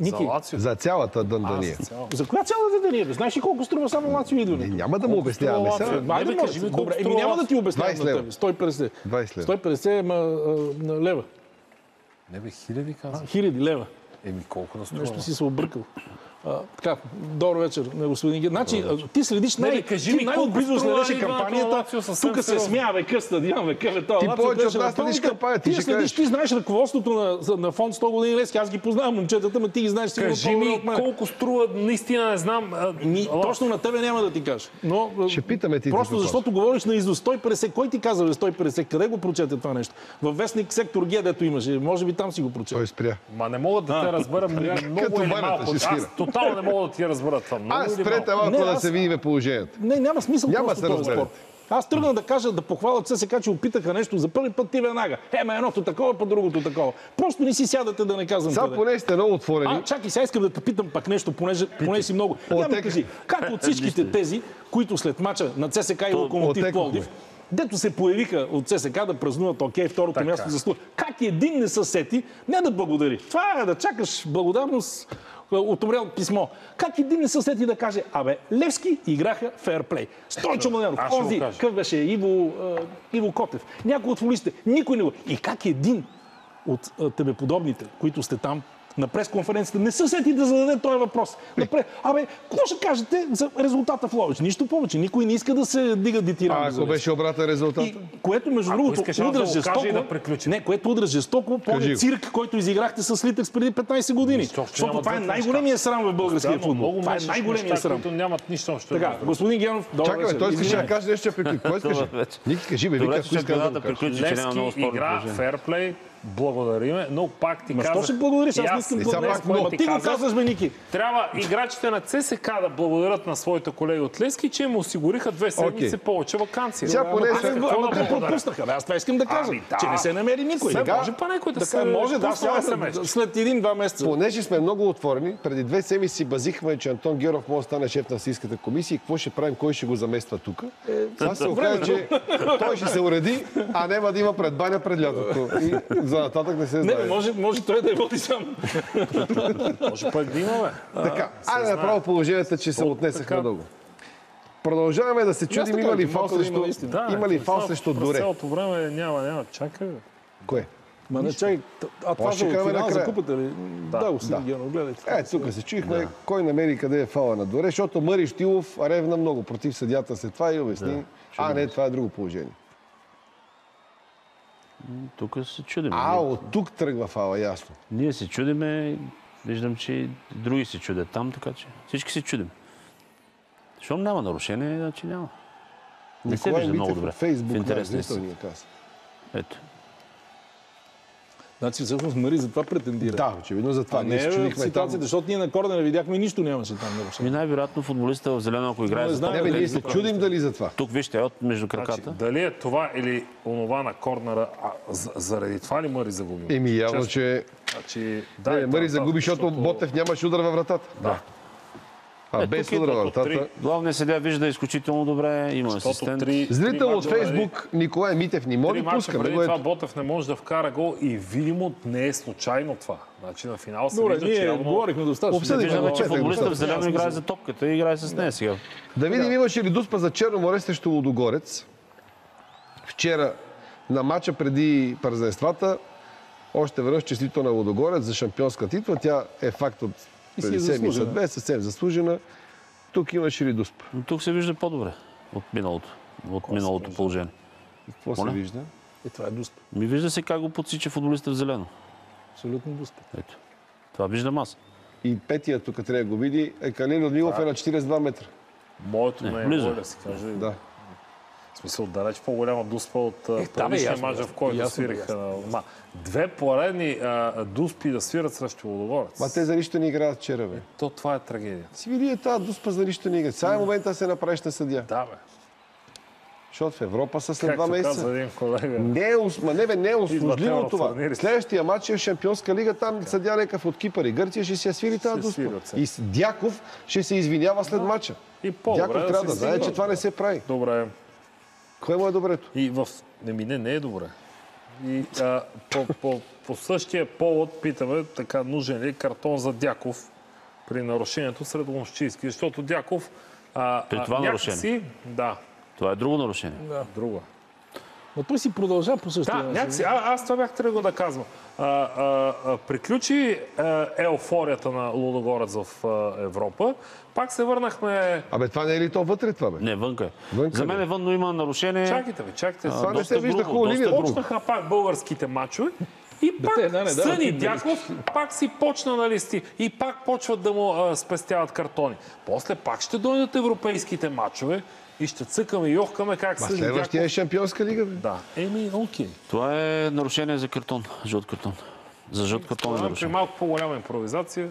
Ники, за цялата Дъндания. За коя цялата Дъндания? Знаеш ли колко струва само Лацио идване? Няма да му обясняваме сега. Добре, няма да ти обяснявам на тебе. 150. 150 лева. Не бе, хиляди казвам. Хиляди лева. Колко да струва? Нещо си се объркал. Така, добър вечер, господин Генов. Значи, ти следиш най-отблизо следеше кампанията. Тук се смява стадион, това. Ти повече от нас следиш кампанията. Ти знаеш ръководството на фонд 100 години Левски. Аз ги познавам момчетата, но ти ги знаеш сигурно по-добре от мен. Колко струва, наистина не знам. Точно на тебе няма да ти кажа. Но ще питаме ти. Просто защото говориш на изо 150. Кой ти каза 150? Къде го прочете това нещо? Във вестник сектор Г, дето имаше. Може би там си го прочете. Той спря. Ма не мога да те разбера много или малко. Аз тотално не мога да ти разбера това. Аз спрете малко да се видим положението. Не, няма смисъл просто този спорт. Аз тръгна да кажа, да похваля ЦСКА, че опитаха нещо за първи път ти веднага. Едното такова, па другото такова. Просто не си сядате да не казвам къде. Сега поне сте много отворени. Чакай, сега искам да те питам пак нещо, поне си много. Я ми кажи, как от всичките тези, които след мача на ЦСКА и Локомотив Пловдив, дето се появиха от ЦСКА да празнуват второто място за слух, как един не се сети, не да благодари. Това е да чакаш благодарност от умрел писмо. Как един не се сети да каже, Левски играха фейрплей. Стойчо Младенов, онзи, къв беше Иво Котев, някой от футболистите, никой не го. И как един от тебеподобните, които сте там, на пресконференцията не се сети да зададе този въпрос. Какво ще кажете за резултата в Ловеч? Нищо повече. Никой не иска да се дига дитиран. Ако беше обратен резултат? Което, между другото, удря жестоко. Не, което удря жестоко, помня цирк, който изиграхте с Литекс преди 15 години. Защото това е най-големия срам в българския футбол. Това е най-големия срам. Нямат нищо общо. Така, господин Генов, чакай, той искаше да каже нещо, кой искаше? Ники, кажи, бе, вика, Левски игра фейрплей. Благодариме, но пак ти казах... Защо ще благодариш? Аз не искам благодаря. Ти го казваш, бе, Ники. Трябва играчите на ЦСКА да благодарят на своите колеги от Левски, че им осигуриха 2 седмици повече ваканция. Сега поне те пропуснаха. Аз това искам да кажа, че не се намери никой. Може па някой да се... Може да, след 1-2 месеца. Понеже сме много отворени, преди 2 седмици си базихме, че Антон Геров може да стане шеф на Асийската комисия и какво ще правим, кой ще го замества тук. Сега се оказа, че той ще се уреди, а няма да има предбаня пред лятото. За нататък не се знае. Може той да я води сам. Може пък да има, бе. Така, айде направо положението, че се отнесахме дълго. Продължаваме да се чудим, има ли фал срещу Доре. Цялото време няма. Чакай, бе. Кое? Ма не чакай. Това за финал за купата ли? Да, господин Генов, гледайте. Тук се чуихме кой намери къде е фала на Доре, защото Мари Штилов ревна много против съдията след това и обясни. Не, това е друго положение. Тук се чудим. От тук тръгва фала, ясно. Ние се чудиме, виждам, че други се чудят там, така че всички се чудим. Щом няма нарушение, значи няма. Не се вижда много добре. Фейсбук, в интерес на ето. Значи всъщност Мари за това претендира. Да, очевидно за това. Не е в ситуацията, защото ние на корда не видяхме нищо, нямаше там нарушение. Най-вероятно футболиста в зелено, ако играе за това. Ние се чудим дали за това. Тук вижте, между краката. Дали е това или онова на корнера, заради това ли Мари загуби? Явно, че Мари загуби, защото Ботев нямаше удар във вратата. Да. Без удар във вратата. Главният съдия вижда изключително добре, има асистент. Зрител от Фейсбук Николай Митев ни моли, пускаме. Преди това Ботев не може да вкара гол и видимо не е случайно това. Значи на финал се вижда, че явно... говорихме достатъчно. Виждаме, че футболистът в зелено играе за топката и играе с нея сега. Да видим, имаше ли дуспа за Черно море срещу Лудогорец. Вчера на матча преди празненствата още веднъж честито на Лудогорец за шампионска титла. Тя е факт от преди седмица две, съвсем заслужена. Тук имаше ли дуспа? Тук се вижда по-добре от миналото положение. Какво се вижда? Това е дуспа. Вижда се как го подсича футболиста в зелено. Абсолютно дуспа. Ето. Това виждам аз. И петия тук трябва да го види. Калин Родмилов е на 42 метра. Моето не е да се каже. Да. В смисъл, далеч по-голяма дуспа от предишния мач, в който свириха. 2 поредни дуспи да свират срещу Лудогорец. Те за нищо не играят вчера, бе. Това е трагедия. Си види тази дуспа за нищо не играят. Сега е момента да се направиш на съдия. Да, бе. Защото в Европа са след 2 месеца. Както каза един колега. Не е услужливо това. Следващия матч е Шампионска лига, там съдия някакъв от Кипър и Гърция ще си я свири тази дуспа. И Дяков ще се извинява след матча. Дяков трябва да знае, че това не се прави. Добре. Кое му е добрето? И в... Не е добре. И по същия повод питаме, така нужен ли картон за Дяков при нарушението сред Ломшчийски, защото Дяков при това нарушение? Да. Това е друго нарушение. Да. Друго. Но той си продължа по същия начин. Някакси, аз това бях тръгнал да казвам. Приключи еуфорията на Лудогорец в Европа. Пак се върнахме... Това не е ли то вътре това, бе? Не, вънка е. Вънка За мен е вън, но има нарушение. Чакайте. Това не се вижда хубаво линия. Почнаха пак българските мачове. И пак Съни Дяков пак си почна на листи. И пак почват да му спестяват картони. После пак ще дойдат европейските мачове и ще цъкаме и йохкаме как Съни Дяков... Следващия е Шампионска лига, бе. Да. Окей. Това е нарушение за картон. Жълт картон. За жълт картон е нарушение. При малко по-голяма импровизация.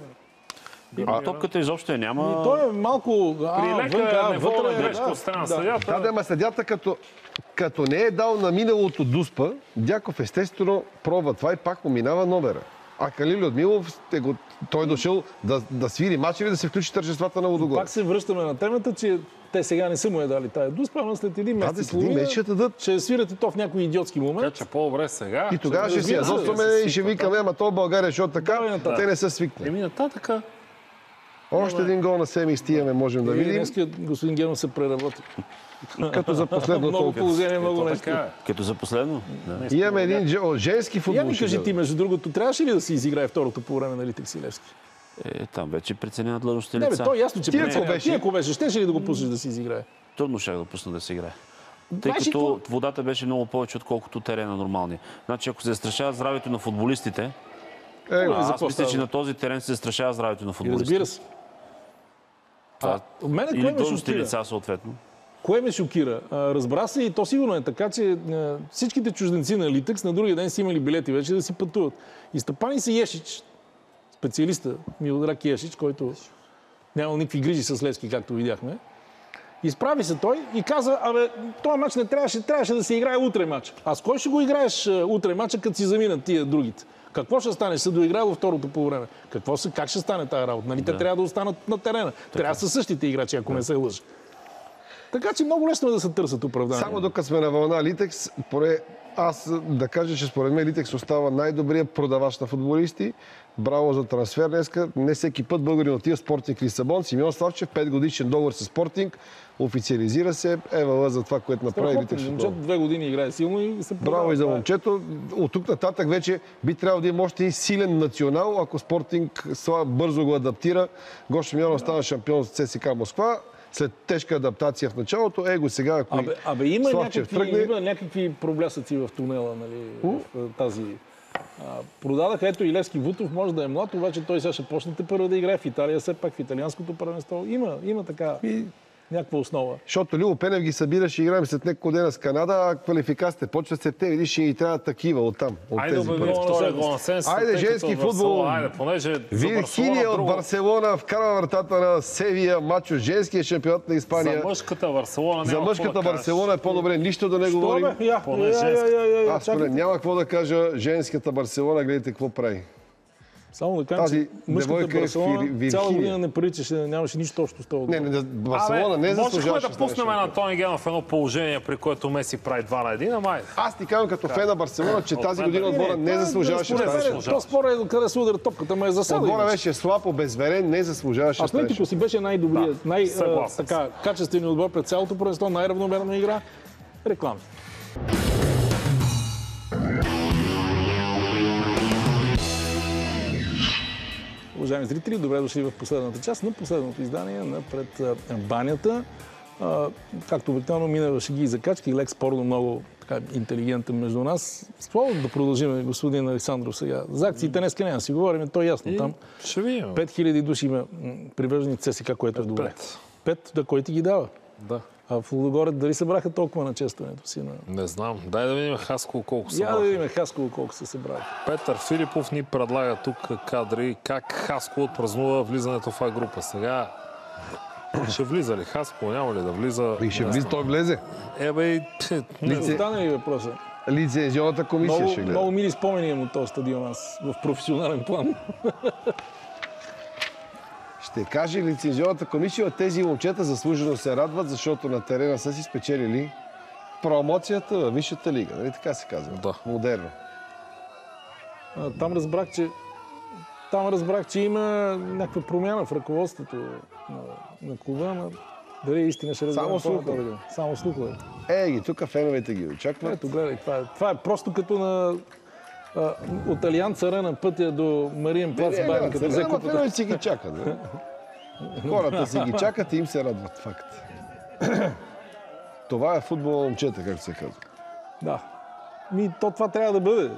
Топката изобщо я няма. Той е малко... При лека неволна грешка от страна съдята. Да, ама съдята като не е дал на миналото дуспа, Дяков естествено пробва това и пак му минава номера. А Калин Людмилов, той е дошъл да свири мачеви, да се включи тържествата на Лудогорец. Пак се връщаме на темата, че те сега не са му е дали тая дуспа, ама след един месец ще свирате то в някой идиотски момент. Така че по-добре сега. И тогава ще си ядосваме и ще викаме, ама то в България, защото така, те не са свикнали. Нататъка. Още един гол на Семи стигаме, можем да видим. Днес господин Генов се преработи. Като за последно много положение, много нещо. Като за последно? Имаме един женски футбол. Я ми кажи ти, между другото, трябваше ли да си изиграе второто по време на Литек Силевски? Там вече преценяват длъжностите лица. То е ясно, че ти ако беше, щеше ли да го пуснеш да си изиграе? Трудно щях да пусна да си играе. Тъй като водата беше много повече, отколкото терена нормалния. Значи, ако се застрашава здравето на футболистите, аз мисля, че на този терен се застрашава здравето на футболистите. Разбира се. Или длъжностни лица, съответно. Кое ме шокира? Разбра се и то сигурно е така, че всичките чужденци на Литекс на другия ден си имали билети вече да си пътуват. И Стъпани се Ешич, специалиста Милодраг Ешич, който нямал никакви грижи с Левски, както видяхме. Изправи се той и каза, този мач не трябваше да се играе утре мач. А с кой ще го играеш утре мача, като си заминат тия другите? Какво ще стане? Ще се доиграе във второто по време. Как ще стане тази работа? Нали? Те трябва да останат на терена. Трябва да са същите играчи, ако не се лъжа. Така че много лесно е да се търсят оправдания. Само докато сме на вълна Литекс, аз да кажа, че според мен Литекс остава най-добрият продавач на футболисти. Браво за трансфер днеска. Не всеки път българин отива Спортинг Лисабон. Симеон Славчев, 5 годишен договор с Спортинг. Официализира се. Ева за това, което направи Литекс. Момчето 2 години играе силно и се продава. Браво и за момчето. От тук нататък вече би трябвало да има още и силен национал, ако Спортинг бързо го адаптира. Гоше Миланов стана шампион с ЦСКА Москва. След тежка адаптация в началото, сега, ако има някакви проблясъци в тунела, нали, в тази... Продадаха, ето и Левски Вутов, може да е млад, обаче той сега ще почнете първо да играе в Италия, все пак в италианското първенство. Има така някаква основа. Защото Любо Пенев ги събира, ще играем след няколко дена с Канада, а квалификациите почват септември, ще ни трябва такива оттам. Айде женски футбол. Вирхиния от Барселона вкарва вратата на Севия, мачо женския шампионат на Испания. За мъжката Барселона За мъжката Барселона е по-добре нищо да не говорим. Аз няма какво да кажа. Женската Барселона, гледайте какво прави. Само да кажа, че мъжката Барселона цяла година не приличаше, нямаше нищо общо с това. Барселона не заслужаваше. Можехме да пуснем на Тони Генов едно положение, при което Меси прави 2-1, ама айде. Аз ти казвам като фен на Барселона, че тази година отбора не заслужаваше. То спора е къде се удара топката, ма е засада. Отбора беше слаб, обезверен, не заслужаваше. Атлетико си беше най-добрият, най-качественият отбор пред цялото първенство, най-равномерна игра. Реклами. Уважаеми зрители, добре дошли в последната част на последното издание на Пред банята. Както обикновено мина шеги и закачки, лек спорно много интелигентен между нас. Слово да продължим, господин Александров, сега. За акциите днеска няма си говорим, то е ясно там. 5000 души има привържени ЦСКА, което е добре. 5, да кой ти ги дава? Да. А в Лудогорец дали събраха толкова на честването си? Не знам. Дай да видим Хасково колко са. Да видим Хасково колко са събрали. Петър Филипов ни предлага тук кадри как Хасково отпразнува влизането в А-група. Сега ще влиза ли Хасково, няма ли да влиза? Ще влиза, той влезе. Остане ли въпроса? Лицензионната комисия ще гледа. Много мили спомени от този стадион аз в професионален план. Ще каже лицензионната комисия, тези момчета заслужено се радват, защото на терена са си спечелили промоцията във Висшата лига. Нали така се казва? Да. Модерно. Там разбрах, че има някаква промяна в ръководството на клуба, но Дали истина ще разберем. Само слухове. Само слухове. Ги, тук феновете ги очакват. Ето, гледай, това е просто като от Алианс Арена пътя до Мариен плац. Феновете си ги чакат. Хората си ги чакат и им се радват. Факт. Това е футбол на момчета, както се казва. Да. Това трябва да бъде.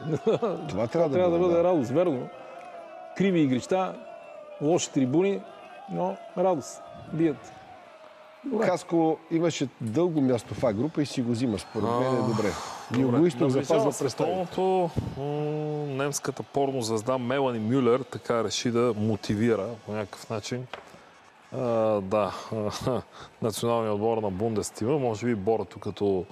Това трябва да бъде радост, верно. Криви игрища, лоши трибуни, но радост. Бият. Хасково имаше дълго място в А-група и си го взима. Според мен е добре. Юго-Исток запазва представянето. Немската порно звезда Мелани Мюлер така реши да мотивира по някакъв начин националния отбор на Бундестима. Може би Борато като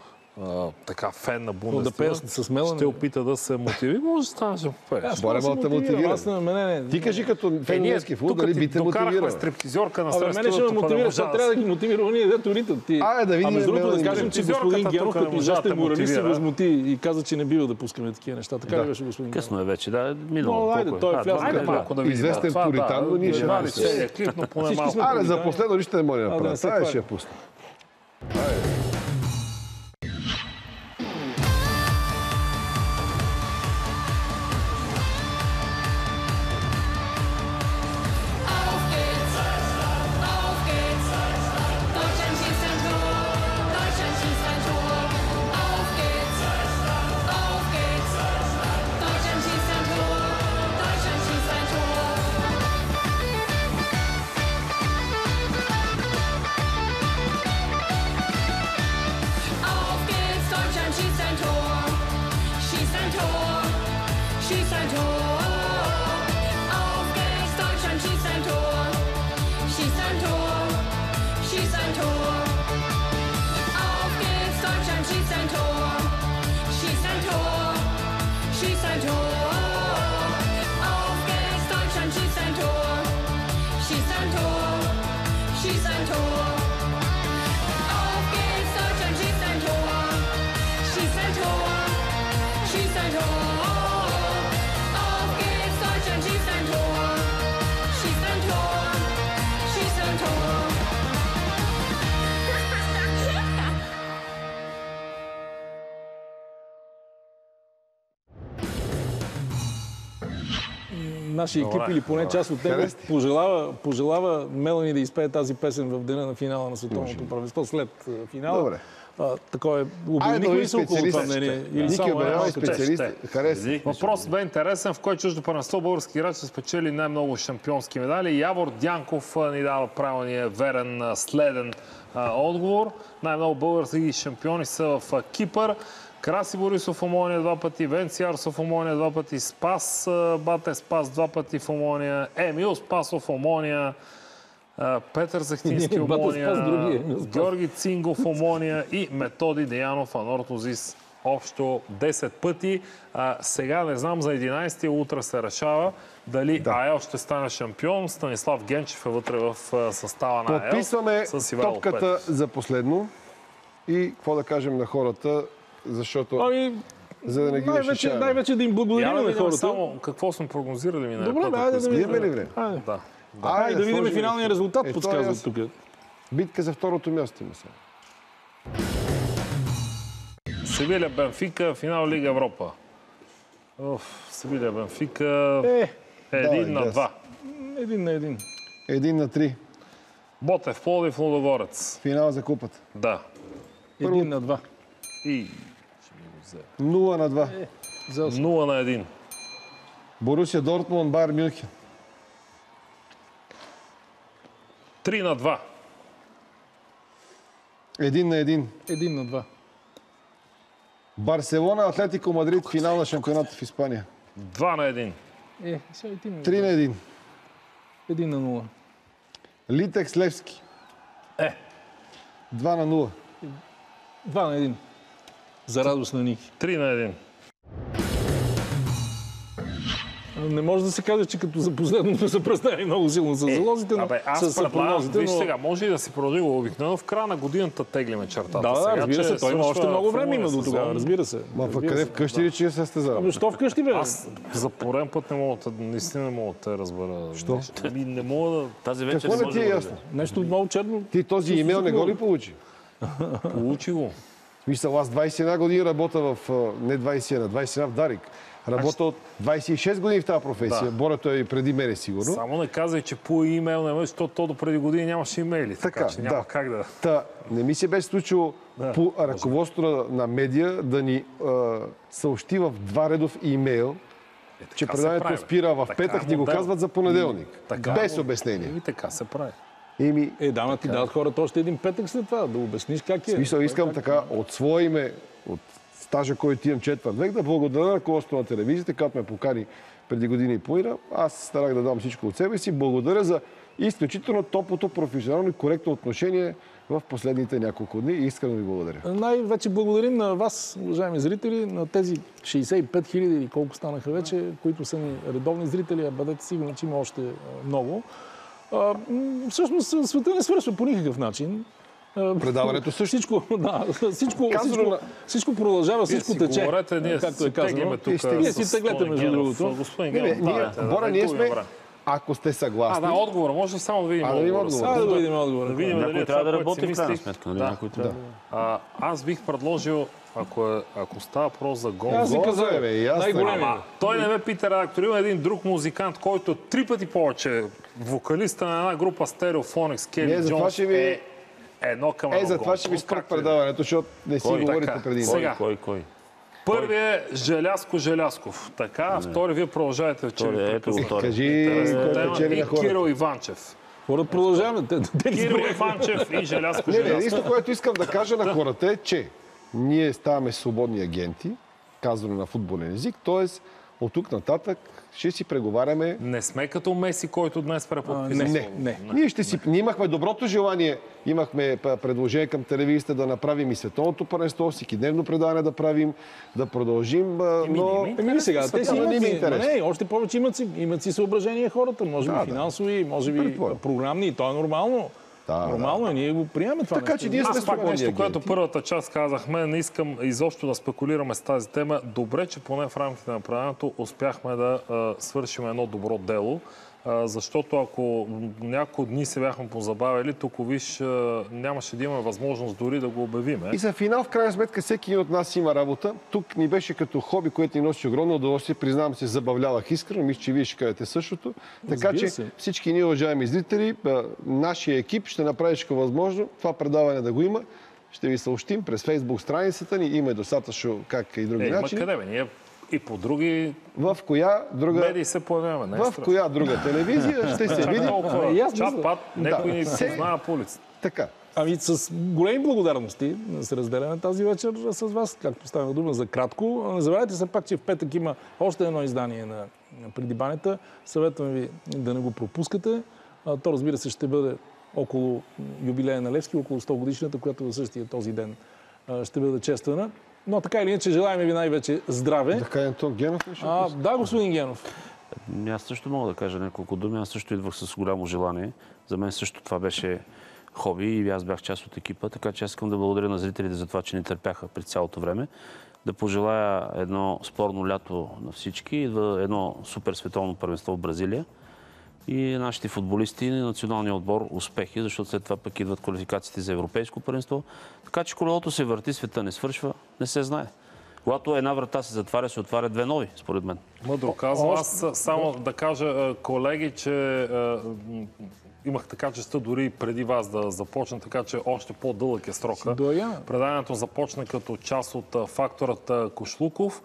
така фен на Бундестима ще опита да се мотиви. Може да станеш да попееш. Боре да те мотивира. Ти кажи като фен на немски футбол, дали би те мотивирал? Докарахме стриптизьорка на средството. Мене ще ме мотивира, защото трябва да ги мотивира уния, дето ритат. Да видим. Между другото да кажем, че господин Генов като ужасен моралист се възмути и каза, че не бива да пускаме такива неща. Така ли беше господин Генов? Късно е вече, да. Минало. Той е вляз. Известен пуритан, но ние ще за последно ще не може да направи. Това ще я пусна. Нашия екип или поне част от него пожелава Мелани да изпее тази песен в деня на финала на Световното първенство след финала. Добре. Такова е. Обединихме ли се около това мнение? Въпрос бе интересен. В кой чуждо първенство български играч са спечели най-много шампионски медали? Явор Дянков ни дава правилния, верен, следен отговор. Най-много български шампиони са в Кипър. Краси Борисов Омония 2 пъти, Венци Арсов Омония 2 пъти, Спас Бате Спас 2 пъти в Омония, Емил Спасов Омония, Петър Захтински Омония, Георги Цингов Омония и Методи Деянов Анортозис общо 10 пъти. Сега не знам за 11-тия, утре се решава дали АЕЛ ще стане шампион. Станислав Генчев е вътре в състава на АЕЛ. Подписваме топката за последно и какво да кажем на хората, защото за да не ги решаваме. Най-вече да им благодарим на хората. Само какво сме прогнозирали миналия път. Добре, да видим ли време. Да видим финалния резултат, подсказват тук. Битка за второто място има сега. Севиля Бенфика, финал Лига Европа. Севиля Бенфика 1-2. 1-1. 1-3. Ботев Пловдив Лудогорец. Финал за купата. Да. 1-2. И 0-2. 0-1. Борусия Дортмунд, Байер Мюнхен. 3-2. 1-1. 1-2. Барселона, Атлетико Мадрид, финал на шампионата в Испания. 2-1. 3-1. 1-0. Литекс Левски. 2-0. 2-1. За радост на Ники. 3-1. Не може да се каже, че като за последното са представили много силно с залозите, но аз предлагам, виж но... сега, може и да си продължи обикновено в края на годината теглиме чертата. Да, сега, разбира се, той има още много време има до тогава, разбира се. Ма къде вкъщи ли, че я състезава? Що вкъщи, бе? Аз за пореден път наистина не мога да те разбера. Що? Не мога да... Тази вечер Какво не ти е ясно? Нещо много черно. Ти този имейл не го ли получи? Получи го. Мисля, аз 21 години работя в... Не 21, 21 в Дарик. Работя от 26 години в тази професия. Да. Борето е и преди мене, сигурно. Само не казай, че по имейл не може, защото то до преди години нямаше имейли. Така че няма как да... Та, не ми се беше случило по ръководството на медия да ни съобщи в 2-редов имейл, че предаването спира в петък, ни го казват за понеделник. Без обяснение. И така се прави. Да, ти дадат хората още един петък след това, да обясниш как е. В смисъл, искам така от свое име, от стажа, който имам четвърт век, да благодаря на ръководството на телевизията, като ме покани преди години и половина. Аз старах да дам всичко от себе си. Благодаря за изключително топлото, професионално и коректно отношение в последните няколко дни. Искрено ви благодаря. Най-вече благодарим на вас, уважаеми зрители, на тези 65 хиляди или колко станаха вече, които са ни редовни зрители, а бъдете сигурни, че има още много. Всъщност света не свършва по никакъв начин. Предаването също. Всичко продължава, всичко тече. Говорете, ние си теглиме тук. Ние си теглете, между другото. Господин Генов, Бора, ние сме... Ако сте съгласни... отговора. Може ли само да видим отговора? Да видим отговора. Някой трябва да работи в крайна сметка. Аз бих предложил, ако става въпрос за гол... Аз си казах, най-големия. Той не ме пита редактор. Има един друг музикант, който 3 пъти повече вокалиста на една група Stereophonics, Кели Джонс е едно към едно гол. За това ще ви спрат предаването, защото не си говорите преди. Кой? Първият е Желязков. Така, втори вие продължавате вече. Кажи, кой печели на хората. Кирил Иванчев. Хората продължаваме. Кирил Иванчев и Желязков. Единствено, което искам да кажа на хората е, че ние ставаме свободни агенти, казано на футболен език, т.е. от тук нататък ще си преговаряме... Не сме като Меси, който днес преподписа. Не. Ние имахме доброто желание, имахме предложение към телевизията да направим и световното първенство, всекидневно предаване да правим, да продължим, но... Сега, те си имат още повече имат си съображения хората, може би финансови, може би програмни, и то е нормално. Нормално е, ние го приемаме това. Така че ние сме свободни агенти. Което първата част казахме, не искам изобщо да спекулираме с тази тема. Добре, че поне в рамките на предаването успяхме да свършим едно добро дело, защото ако няколко дни се бяхме позабавили, тук виж, нямаше да имаме възможност дори да го обявиме. И за финал, в крайна сметка, всеки един от нас има работа. Тук ни беше като хоби, което ни носи огромно удоволствие. Признавам се, забавлявах искрено. Мисля, че вие ще кажете същото. Така че всички ние, уважаеми зрители, нашия екип ще направи всичко възможно това предаване да го има. Ще ви съобщим през Фейсбук страницата ни. Има достатъчно как и други начини. Къде бе? Ние и по други в коя друга медии се появяваме. В коя друга телевизия ще се види. Чат-пат, някой ни познава по улицата. Така. С големи благодарности се разделяме тази вечер с вас, както стана дума за кратко. Не забравяйте се пак, че в петък има още едно издание на Преди банята. Съветвам ви да не го пропускате. То, разбира се, ще бъде около юбилея на Левски, около 100 годишната, която в същия този ден ще бъде чествана. Но така или иначе, желаем ви най-вече здраве. Да кажем Антон Генов? Да, господин Генов. Аз също мога да кажа няколко думи. Аз също идвах с голямо желание. За мен също това беше хоби и аз бях част от екипа. Така че аз искам да благодаря на зрителите за това, че ни търпяха през цялото време. Да пожелая едно спорно лято на всички, едно супер световно първенство в Бразилия. И нашите футболисти и националния отбор успехи, защото след това пък идват квалификациите за европейско първенство. Така че колелото се върти, света не свършва, не се знае. Когато една врата се затваря, се отваря две нови, според мен. Мъдро казвам. Аз само да кажа, колеги, че имах така честа дори преди вас да започна, така че още по-дълъг е срока. Предаването започна като част от факторът Кошлуков.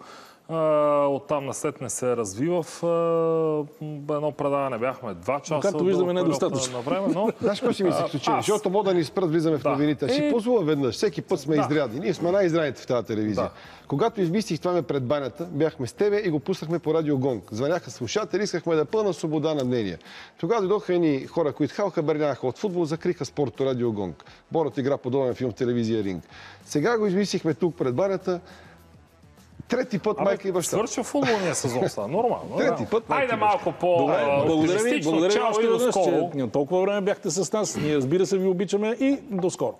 Оттам насетне се развива в едно предаване. Бяхме 2 часа. Както виждаме, недостатъчно. Знаеш какво си мислих, че защото мога да ни спрат, влизаме в новините. Си позволя веднъж. Всеки път сме изрядни. Ние сме най-изрядните в тази телевизия. Когато измислих това пред банята, бяхме с тебе и го пуснахме по Радио Гонг. Звъняха слушатели, искахме да е пълна свобода на мнение. Тогава дойдоха едни хора, които хаберняха от футбол, закриха спорто Радио Гонг. Борът игра подобен филм в телевизия Ринг. Сега го измислихме тук пред банята. Трети път майка и баща. Свършва футболния сезон са, нормално. Трети път майка и Айде баща. малко по-оптимистично. Благодаря ви Чао още и до веднъж, скоро. че толкова време бяхте с нас. Ние, разбира се, ви обичаме и до скоро.